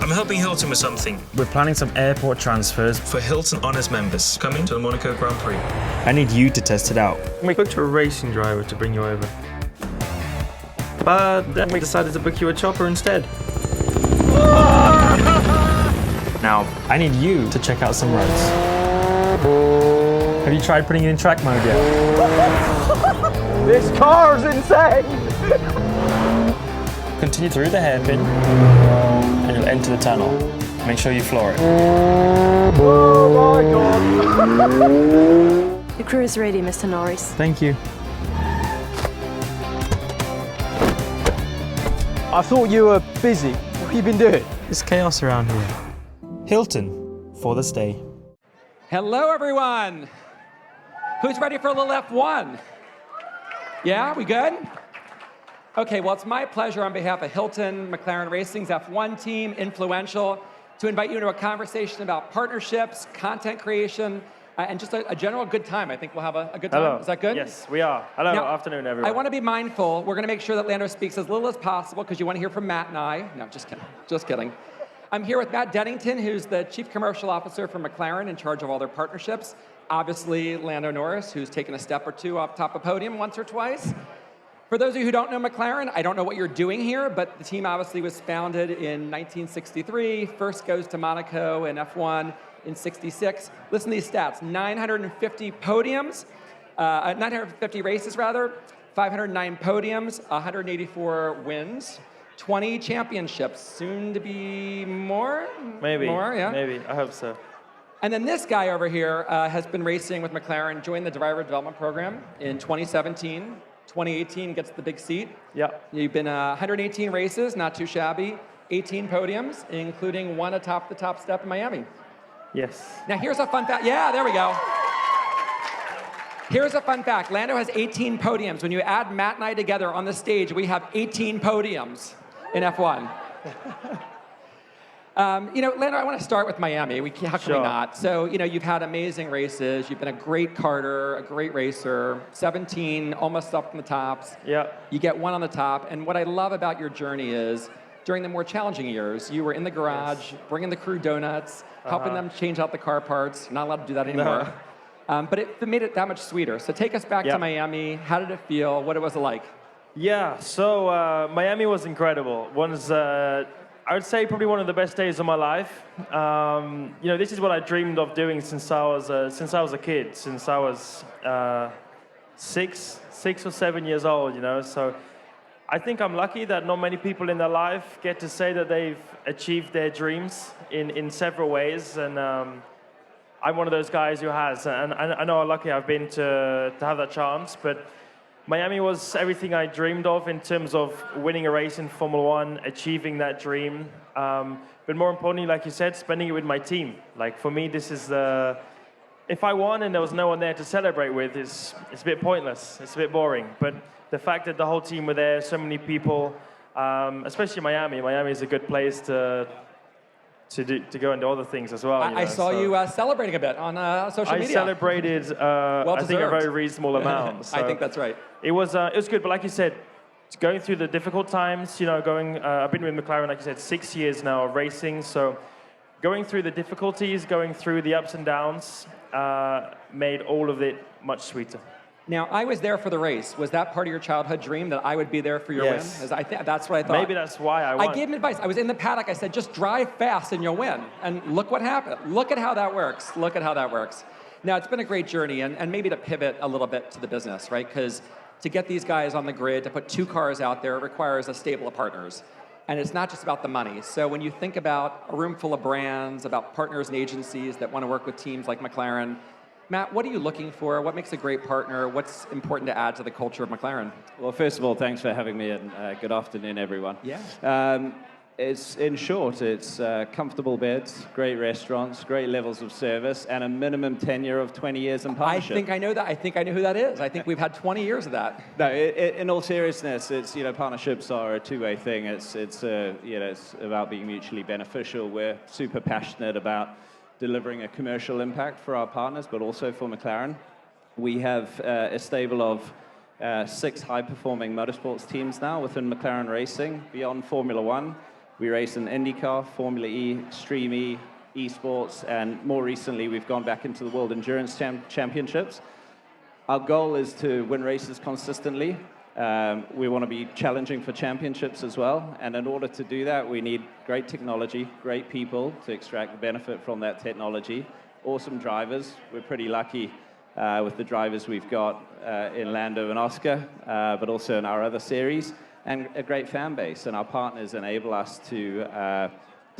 I'm helping Hilton with something. We're planning some airport transfers For Hilton Honors members coming to the Monaco Grand Prix. I need you to test it out. We booked a racing driver to bring you over. But then we decided to book you a chopper instead. Now, I need you to check out some roads. Have you tried putting it in track mode yet? This car's insane! Continue through the hairpin and you'll enter the tunnel. Make sure you floor it. Oh my god! The crew is ready, Mr. Norris. Thank you. I thought you were busy. What have you been doing? There's chaos around here. Hilton, for the stay. Hello, everyone. Who's ready for a little F1? Yeah, we good? Okay, well, it's my pleasure on behalf of Hilton, McLaren Racing's F1 team, Influential, to invite you into a conversation about partnerships, content creation, and just a general good time. I think we'll have a good time. Hello. Is that good? Yes, we are. Hello, Now, afternoon, everyone. I want to be mindful. We're going to make sure that Lando speaks as little as possible because you want to hear from Matt and I. No, just kidding. Just kidding. I'm here with Matt Dennington, who's the Chief Commercial Officer for McLaren, in charge of all their partnerships. Obviously, Lando Norris, who's taken a step or two off top of podium once or twice. For those of you who don't know McLaren, I don't know what you're doing here, but the team obviously was founded in 1963, first goes to Monaco in F1 in 66. Listen to these stats, 950 podiums, 950 races rather, 509 podiums, 184 wins, 20 championships, soon to be more? Maybe. More, yeah. Maybe. I hope so. And then this guy over here has been racing with McLaren, joined the driver development program in 2017. 2018 gets the big seat. Yeah. You've been 118 races, not too shabby. 18 podiums, including one atop the top step in Miami. Yes. Now here's a fun fact. Yeah, there we go. Here's a fun fact. Lando has 18 podiums. When you add Matt and I together on the stage, we have 18 podiums in F1. Lando, I want to start with Miami. How can we not? So, you've had amazing races. You've been a great karter, a great racer. 17, almost up in the tops. Yeah. You get one on the top. And what I love about your journey is, during the more challenging years, you were in the garage, bringing the crew donuts, helping them change out the car parts. Not allowed to do that anymore. No. But it made it that much sweeter. So take us back to Miami. How did it feel? What was it like? Yeah, so Miami was incredible. I would say probably one of the best days of my life. This is what I dreamed of doing since I was a kid, since I was 6 or 7 years old. So I think I'm lucky that not many people in their life get to say that they've achieved their dreams in several ways, and I'm one of those guys who has. And I know how lucky I've been to have that chance, but Miami was everything I dreamed of in terms of winning a race in Formula One, achieving that dream. But more importantly, like you said, spending it with my team. Like for me, this is if I won and there was no one there to celebrate with, it's a bit pointless. It's a bit boring. But the fact that the whole team were there, so many people, especially Miami. Miami is a good place to go and do other things as well. I saw you celebrating a bit on social media. I celebrated, I think, a very reasonable amount. So I think that's right. It was good, but like you said, going through the difficult times, I've been with McLaren, like you said, 6 years now of racing, so going through the difficulties, going through the ups and downs, made all of it much sweeter. Now, I was there for the race. Was that part of your childhood dream, that I would be there for your win? That's what I thought. Maybe that's why I won. I gave him advice. I was in the paddock. I said, just drive fast and you'll win. And look what happened. Look at how that works. Look at how that works. Now, it's been a great journey, and maybe to pivot a little bit to the business, right? Because to get these guys on the grid, to put 2 cars out there, it requires a stable of partners. And it's not just about the money. So when you think about a room full of brands, about partners and agencies that want to work with teams like McLaren, Matt, what are you looking for? What makes a great partner? What's important to add to the culture of McLaren? Well, first of all, thanks for having me, and good afternoon, everyone. Yeah. In short, it's comfortable beds, great restaurants, great levels of service, and a minimum tenure of 20 years in partnership. I think I know that. I think I know who that is. I think we've had 20 years of that. No, in all seriousness, it's partnerships are a two-way thing. It's about being mutually beneficial. We're super passionate about delivering a commercial impact for our partners, but also for McLaren. We have a stable of 6 high-performing motorsports teams now within McLaren Racing, beyond Formula One. We race in IndyCar, Formula E, Extreme E, esports, and more recently we've gone back into the World Endurance Championships. Our goal is to win races consistently. We want to be challenging for championships as well, and in order to do that, we need great technology, great people to extract the benefit from that technology, awesome drivers. We're pretty lucky with the drivers we've got in Lando and Oscar, but also in our other series, and a great fan base. And our partners enable us to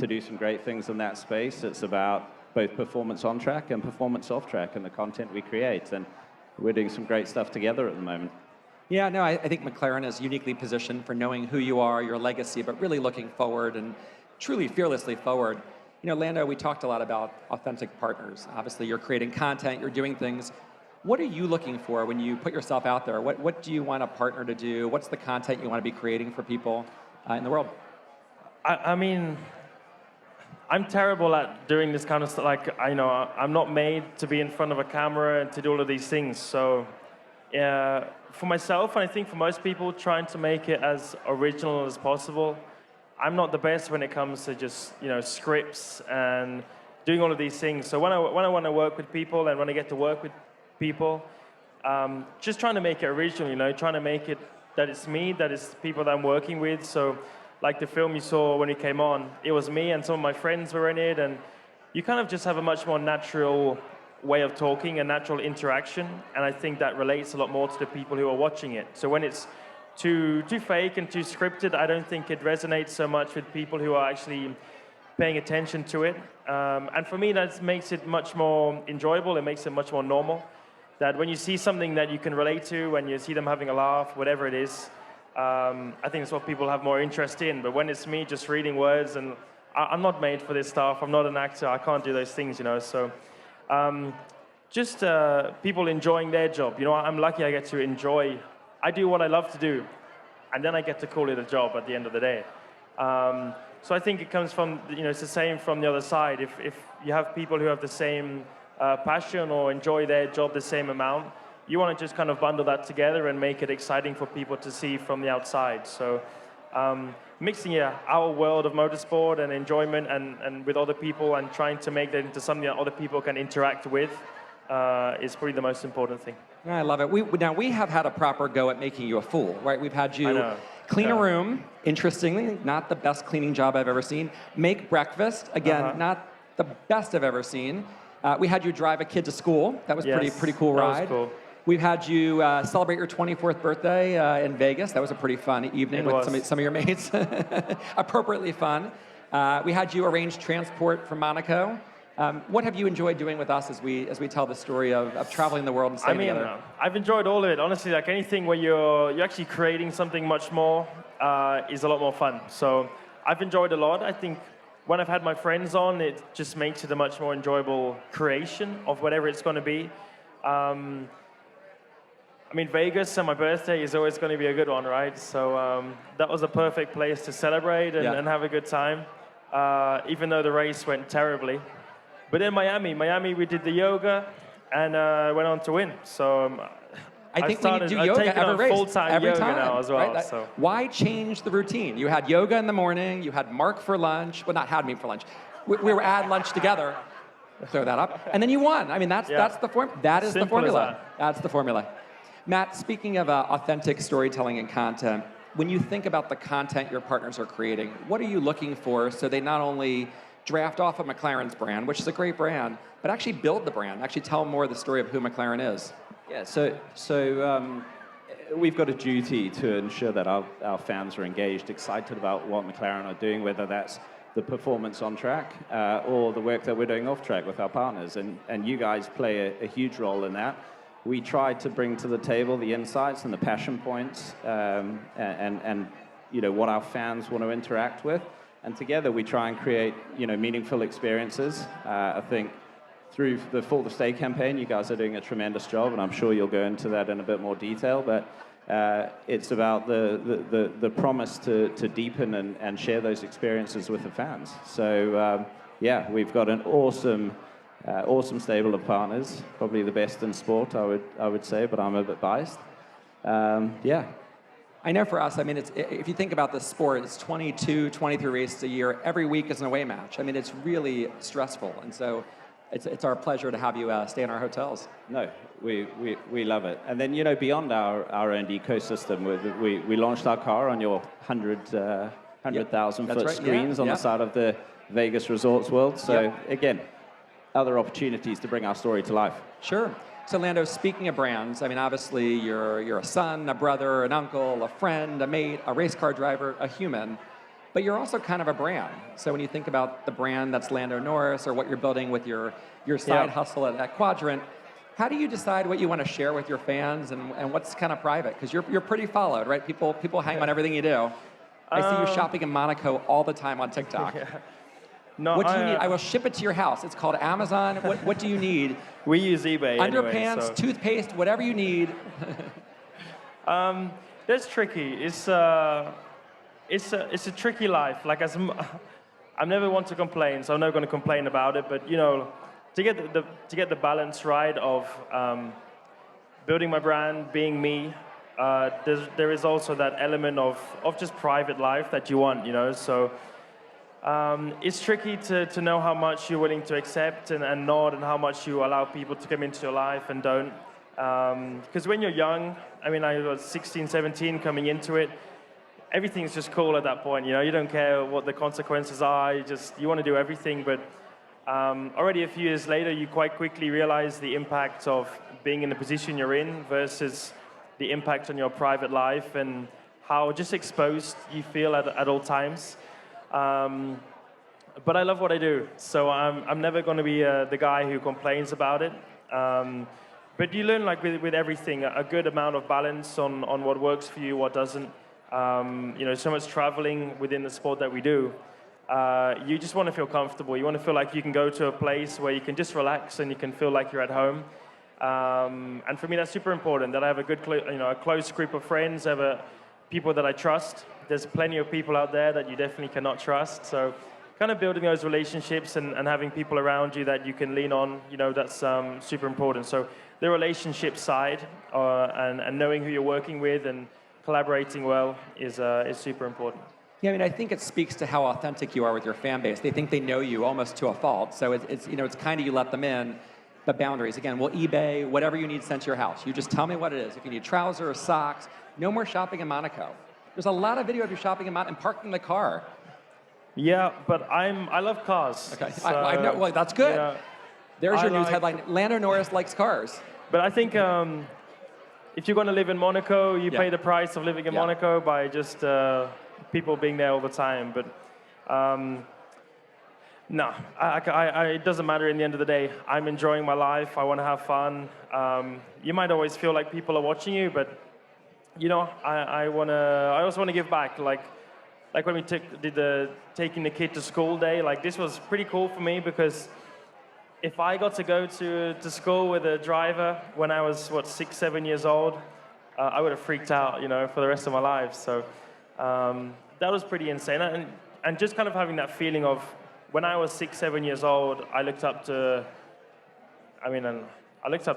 do some great things in that space. It's about both performance on track and performance off track and the content we create. And we're doing some great stuff together at the moment. Yeah, no, I think McLaren is uniquely positioned for knowing who you are, your legacy, but really looking forward and truly fearlessly forward. You know, Lando, we talked a lot about authentic partners. Obviously, you're creating content, you're doing things. What are you looking for when you put yourself out there? What do you want a partner to do? What's the content you want to be creating for people in the world? I mean, I'm terrible at doing this kind of stuff. Like, I'm not made to be in front of a camera and to do all of these things. So, for myself, and I think for most people, trying to make it as original as possible. I'm not the best when it comes to just, scripts and doing all of these things. So when I want to work with people and when I get to work with people, just trying to make it original, trying to make it that it's me, that it's people that I'm working with. So like the film you saw when it came on, it was me and some of my friends were in it, and you kind of just have a much more natural way of talking, a natural interaction, and I think that relates a lot more to the people who are watching it. So when it's too fake and too scripted, I don't think it resonates so much with people who are actually paying attention to it. And for me, that makes it much more enjoyable. It makes it much more normal. That when you see something that you can relate to, when you see them having a laugh, whatever it is, I think it's what people have more interest in. But when it's me just reading words, and I'm not made for this stuff, I'm not an actor, I can't do those things, So just people enjoying their job. I'm lucky I get to enjoy. I do what I love to do, and then I get to call it a job at the end of the day. So I think it comes from, it's the same from the other side. If you have people who have the same passion or enjoy their job the same amount, you want to just kind of bundle that together and make it exciting for people to see from the outside. So mixing our world of motorsport and enjoyment and with other people and trying to make that into something that other people can interact with is probably the most important thing. I love it. We have had a proper go at making you a fool, right? We've had you clean a room, interestingly, not the best cleaning job I've ever seen. Make breakfast, again, not the best I've ever seen. We had you drive a kid to school. That was pretty cool ride. That was cool. We've had you celebrate your 24th birthday in Vegas. That was a pretty fun evening with some of your mates. Appropriately fun. We had you arrange transport from Monaco. What have you enjoyed doing with us as we tell the story of traveling the world and staying together? I've enjoyed all of it. Honestly, like anything where you're actually creating something much more is a lot more fun. So I've enjoyed a lot. I think when I've had my friends on, it just makes it a much more enjoyable creation of whatever it's going to be. Vegas and my birthday is always going to be a good one, right? So that was a perfect place to celebrate and have a good time, even though the race went terribly. But in Miami, we did the yoga and went on to win. So I think we do yoga every race, full-time every yoga time now as well. Right? So. Why change the routine? You had yoga in the morning. You had Mark for lunch. Well, not had me for lunch. We were at lunch together. Throw that up, and then you won. That's the form. That is the formula. That's the formula. Matt, speaking of authentic storytelling and content, when you think about the content your partners are creating, what are you looking for so they not only draft off of McLaren's brand, which is a great brand, but actually build the brand, actually tell more of the story of who McLaren is? Yeah, so we've got a duty to ensure that our fans are engaged, excited about what McLaren are doing, whether that's the performance on track or the work that we're doing off track with our partners. And you guys play a huge role in that. We try to bring to the table the insights and the passion points and what our fans want to interact with. And together we try and create meaningful experiences. I think through the Full to Stay campaign, you guys are doing a tremendous job, and I'm sure you'll go into that in a bit more detail. But it's about the promise to deepen and share those experiences with the fans. So we've got an awesome stable of partners, probably the best in sport, I would say, but I'm a bit biased. I know for us, I mean, if you think about the sport, it's 22, 23 races a year. Every week is an away match. I mean, it's really stressful. And so it's our pleasure to have you stay in our hotels. No, we love it. And then, beyond our own ecosystem, we launched our car on your 100,000 foot right. screens on the side of the Vegas Resorts World. So again, other opportunities to bring our story to life. Sure. So Lando, speaking of brands, I mean, obviously you're a son, a brother, an uncle, a friend, a mate, a race car driver, a human, but you're also kind of a brand. So when you think about the brand that's Lando Norris or what you're building with your side hustle at Quadrant, how do you decide what you want to share with your fans and what's kind of private? Because you're pretty followed, right? People hang on everything you do. I see you shopping in Monaco all the time on TikTok. No, what do you need? I will ship it to your house. It's called Amazon. What do you need? We use eBay. Underpants, anyway, so. Toothpaste, whatever you need. That's tricky. It's a tricky life. Like I never want to complain, so I'm not going to complain about it. But to get the balance right of building my brand, being me, there is also that element of just private life that you want. So. It's tricky to know how much you're willing to accept and not, and how much you allow people to come into your life and don't. Because when you're young, I mean, I was 16, 17 coming into it, everything's just cool at that point. You don't care what the consequences are. You want to do everything. But already a few years later, you quite quickly realize the impact of being in the position you're in versus the impact on your private life and how just exposed you feel at all times. But I love what I do, so I'm never going to be the guy who complains about it. But you learn, like with everything, a good amount of balance on what works for you, what doesn't. So much traveling within the sport that we do. You just want to feel comfortable. You want to feel like you can go to a place where you can just relax and you can feel like you're at home. And for me, that's super important. That I have a close group of friends, people that I trust. There's plenty of people out there that you definitely cannot trust. So kind of building those relationships and having people around you that you can lean on, that's super important. So the relationship side and knowing who you're working with and collaborating well is super important. Yeah, I mean, I think it speaks to how authentic you are with your fan base. They think they know you almost to a fault. So it's kind of you let them in, but boundaries. Again, we'll eBay whatever you need sent to your house. You just tell me what it is. If you need trousers, socks, no more shopping in Monaco. There's a lot of video of you shopping in Monaco and parking the car. Yeah, but I love cars. Okay, so, I know. Well, that's good. There's your news headline. Lando Norris likes cars. But I think if you're going to live in Monaco, you pay the price of living in Monaco by just people being there all the time. But no, it doesn't matter in the end of the day. I'm enjoying my life. I want to have fun. You might always feel like people are watching you, but I also want to give back. Like when we did the taking the kid to school day, like this was pretty cool for me because if I got to go to school with a driver when I was 6, 7 years old, I would have freaked out, for the rest of my life. So that was pretty insane. And just kind of having that feeling of when I was 6, 7 years old, I looked up to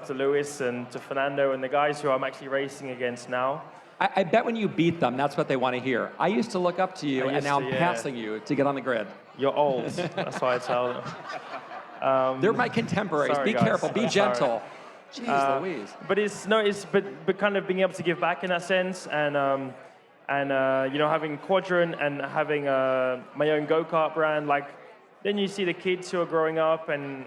Lewis and to Fernando and the guys who I'm actually racing against now. I bet when you beat them, that's what they want to hear. I used to look up to you, and now I'm passing you to get on the grid. You're old. That's why I tell them. They're my contemporaries. Sorry, be guys. careful. Be gentle. Jeez Louise. But kind of being able to give back in that sense, and having Quadrant and having my own go-kart brand. Like, then you see the kids who are growing up and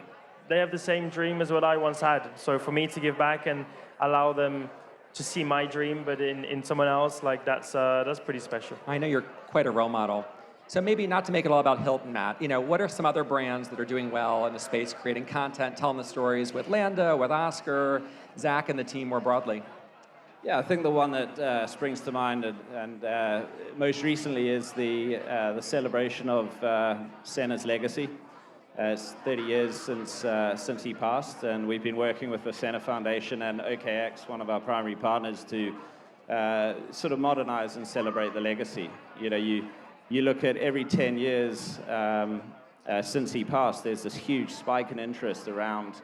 they have the same dream as what I once had. So for me to give back and allow them to see my dream, but in someone else, like that's pretty special. I know you're quite a role model. So maybe not to make it all about Hilton, Matt, what are some other brands that are doing well in the space, creating content, telling the stories with Lando, with Oscar, Zach, and the team more broadly? Yeah, I think the one that springs to mind and most recently is the celebration of Senna's legacy. It's 30 years since he passed, and we've been working with the Senna Foundation and OKX, one of our primary partners, to sort of modernize and celebrate the legacy. You look at every 10 years since he passed, there's this huge spike in interest around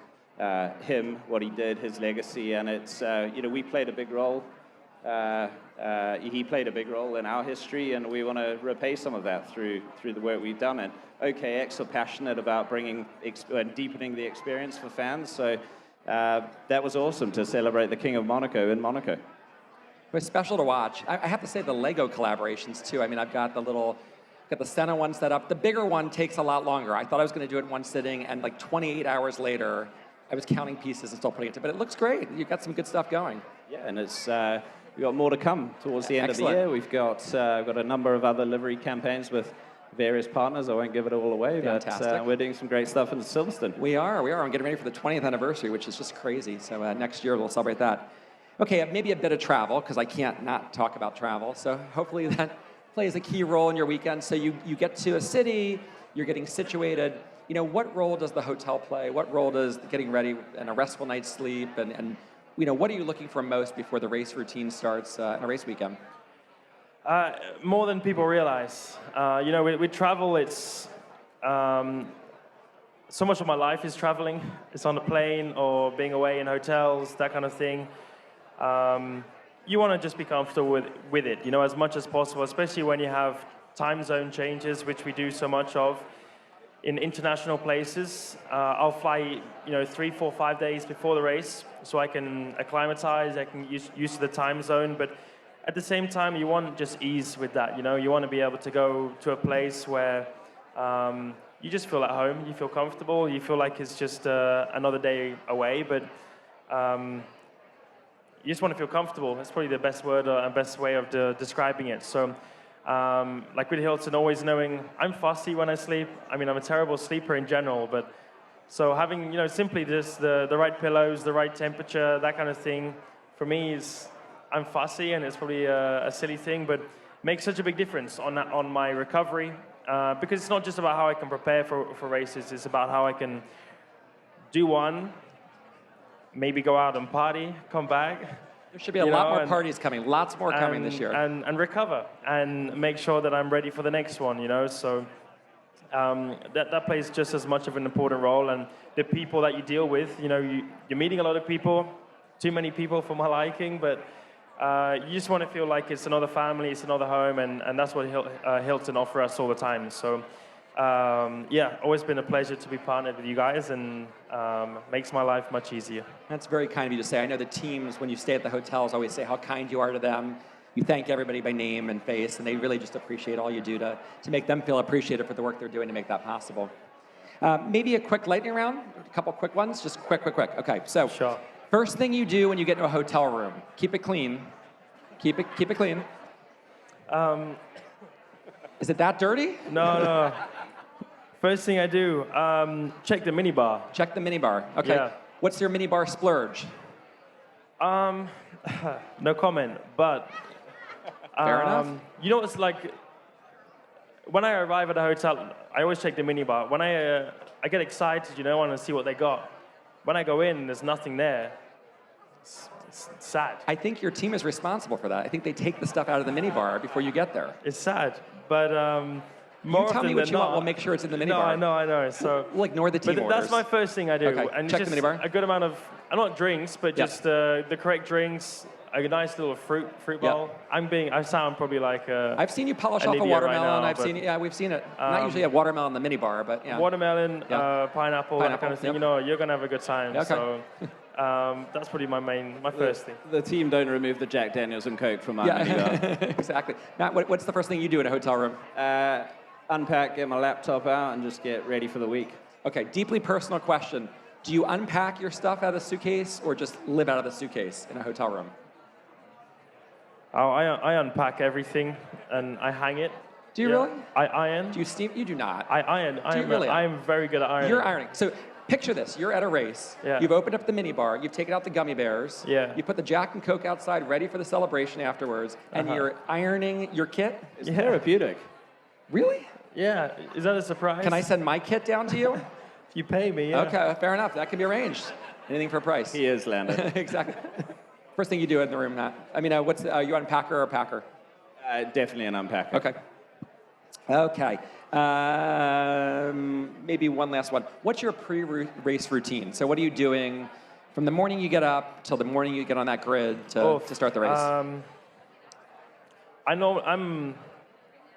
him, what he did, his legacy, and it's we played a big role he played a big role in our history, and we want to repay some of that through the work we've done. And OKX are passionate about bringing and deepening the experience for fans. So that was awesome to celebrate the King of Monaco in Monaco. It was special to watch. I have to say the Lego collaborations too. I mean, I've got the Senna one set up. The bigger one takes a lot longer. I thought I was going to do it in one sitting, and like 28 hours later, I was counting pieces and still putting it together. But it looks great. You've got some good stuff going. Yeah, and it's we've got more to come towards the end Excellent. of the year. We've got a number of other livery campaigns with various partners. I won't give it all away, Fantastic. but we're doing some great stuff in Silverstone. We are. I'm getting ready for the 20th anniversary, which is just crazy. So next year we'll celebrate that. Okay, maybe a bit of travel, because I can't not talk about travel. So hopefully that plays a key role in your weekend. So you get to a city, you're getting situated. You know, what role does the hotel play? What role does getting ready and a restful night's sleep? And you know, what are you looking for most before the race routine starts in a race weekend? More than people realize. You know, with travel, it's so much of my life is traveling. It's on the plane or being away in hotels, that kind of thing. You want to just be comfortable with it, you know, as much as possible, especially when you have time zone changes, which we do so much of in international places. I'll fly, you know, 3, 4, 5 days before the race, so I can acclimatize, I can get used to the time zone. But at the same time, you want just ease with that, you know. You want to be able to go to a place where you just feel at home, you feel comfortable, you feel like it's just another day away, but you just want to feel comfortable. That's probably the best word and best way of describing it. So, like with Hilton, always knowing I'm fussy when I sleep. I mean, I'm a terrible sleeper in general, but so having, you know, simply just the right pillows, the right temperature, that kind of thing, for me is, I'm fussy, and it's probably a silly thing, but makes such a big difference on my recovery, because it's not just about how I can prepare for races, it's about how I can do one, maybe go out and party, come back. There should be a lot more parties coming, lots more coming this year. And recover, and make sure that I'm ready for the next one, you know, so that plays just as much of an important role. And the people that you deal with, you know, you're meeting a lot of people, too many people for my liking, but you just want to feel like it's another family, it's another home, and that's what Hilton offer us all the time. So yeah, always been a pleasure to be partnered with you guys, and makes my life much easier. That's very kind of you to say. I know the teams, when you stay at the hotels, always say how kind you are to them. You thank everybody by name and face, and they really just appreciate all you do to make them feel appreciated for the work they're doing to make that possible. Maybe a quick lightning round, a couple quick ones, just quick. Okay, so Sure. First thing you do when you get into a hotel room, keep it clean. Keep it clean. Is it that dirty? No. First thing I do, check the minibar. Check the minibar. Okay. Yeah. What's your minibar splurge? No comment, but Fair enough. you know, it's like when I arrive at a hotel, I always check the minibar. When I get excited, you know, I want to see what they got. When I go in, there's nothing there. It's sad. I think your team is responsible for that. I think they take the stuff out of the minibar before you get there. It's sad, but more You tell me often what than you want, not, we'll make sure it's in the minibar. No, I know. So We'll ignore the team but orders. that's my first thing I do. Okay, And check the just minibar. a good amount of, not drinks, but Yeah. just the correct drinks, a nice little fruit bowl. I sound probably like I've seen you polish an off a idiot watermelon. right now, but, We've seen it. Not usually a watermelon in the minibar, but yeah. watermelon, Yeah. pineapple, that kind of thing. yep. You know, you're gonna have a good time. Okay. So that's probably my first thing. The team don't remove the Jack Daniels and Coke from our minibar. Exactly. Matt, what's the first thing you do in a hotel room? Unpack, get my laptop out, and just get ready for the week. Okay, deeply personal question. Do you unpack your stuff out of the suitcase or just live out of the suitcase in a hotel room? Oh, I unpack everything and I hang it. Do you Yeah. really? I iron. Do you steam? You do not. I iron. really? I am very good at ironing. You're ironing. So picture this. You're at a race. Yeah. You've opened up the minibar. You've taken out the gummy bears. Yeah. You put the Jack and Coke outside ready for the celebration afterwards. And you're ironing your kit? It's therapeutic. Really? Yeah, is that a surprise? Can I send my kit down to you? If you pay me, yeah. Okay, fair enough. That can be arranged. Anything for a price. He is, Lando. Exactly. First thing you do in the room, Matt. I mean, what's you unpacker or a packer? Definitely an unpacker. Okay. Maybe one last one. What's your pre-race routine? So what are you doing? From the morning you get up till the morning you get on that grid to start the race.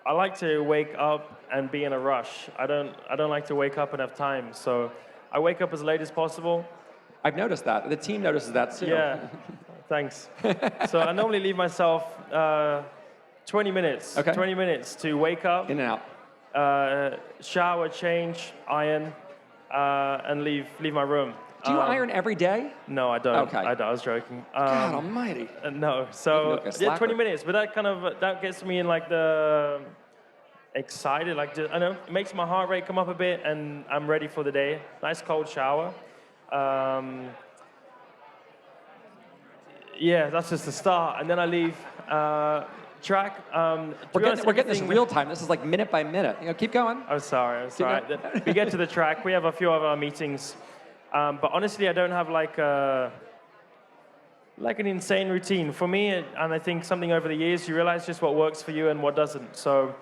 I like to wake up and be in a rush. I don't like to wake up and have time. So I wake up as late as possible. I've noticed that. The team notices that too. Yeah, thanks. So I normally leave myself 20 minutes. Okay. 20 minutes to wake up, In and out. shower, change, iron, and leave my room. Do you iron every day? No, I don't. Okay. I was joking. God almighty. No. So Look, a yeah, 20 slacker. minutes, but that gets me in like the excited, like I know it makes my heart rate come up a bit, and I'm ready for the day. Nice cold shower. Yeah, that's just the start, and then I leave track. We're getting this real time. This is like minute by minute. Keep going. I'm sorry. We get to the track. We have a few of our meetings. But honestly, I don't have like an insane routine. For me, and I think something over the years, you realize just what works for you and what doesn't. So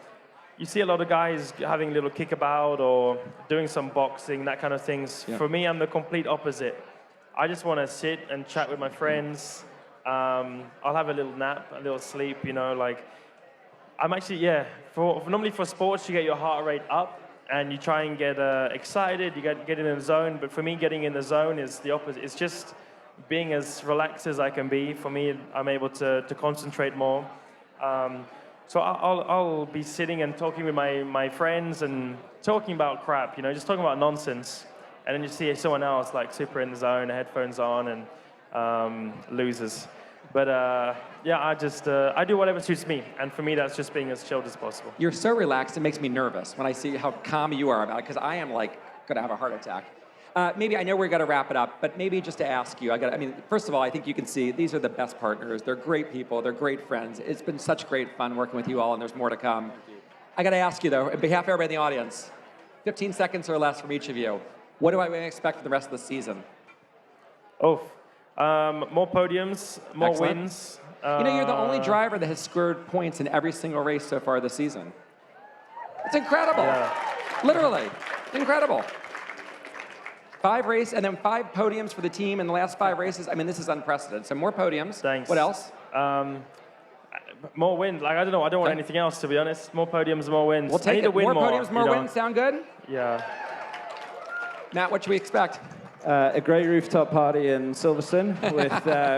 you see a lot of guys having a little kickabout or doing some boxing, that kind of things. Yeah. For me, I'm the complete opposite. I just want to sit and chat with my friends. I'll have a little nap, a little sleep, I'm actually, normally for sports, you get your heart rate up. And you try and get excited, you get in the zone. But for me, getting in the zone is the opposite. It's just being as relaxed as I can be. For me, I'm able to concentrate more. So I'll be sitting and talking with my friends and talking about crap, just talking about nonsense. And then you see someone else like super in the zone, headphones on, and losers. But I do whatever suits me. And for me, that's just being as chilled as possible. You're so relaxed, it makes me nervous when I see how calm you are about it, because I am like going to have a heart attack. Maybe I know we're going to wrap it up, but maybe just to ask you, first of all, I think you can see these are the best partners. They're great people. They're great friends. It's been such great fun working with you all, and there's more to come. I got to ask you, though, on behalf of everybody in the audience, 15 seconds or less from each of you, what do I expect for the rest of the season? More podiums, more Excellent. wins. You're the only driver that has scored points in every single race so far this season. It's incredible. Yeah. Literally, incredible. 5 races and then 5 podiums for the team in the last 5 races. This is unprecedented. So more podiums. Thanks. What else? More wins. I don't know. I don't want anything else, to be honest. More podiums, more wins. We'll take I need to it. win More podiums, more wins. Sound good? Yeah. Matt, what should we expect? A great rooftop party in Silverstone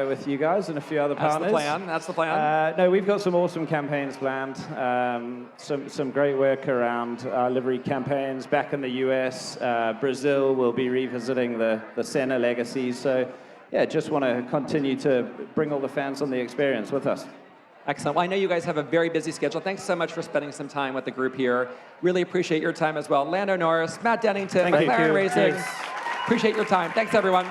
with you guys and a few other partners. That's the plan. No, we've got some awesome campaigns planned. Some great work around livery campaigns back in the US. Brazil will be revisiting the Senna legacy. So, just want to continue to bring all the fans on the experience with us. Excellent. Well, I know you guys have a very busy schedule. Thanks so much for spending some time with the group here. Really appreciate your time as well. Lando Norris, Matt Dennington, Thank you. McLaren Racing. Thanks. Appreciate your time. Thanks, everyone.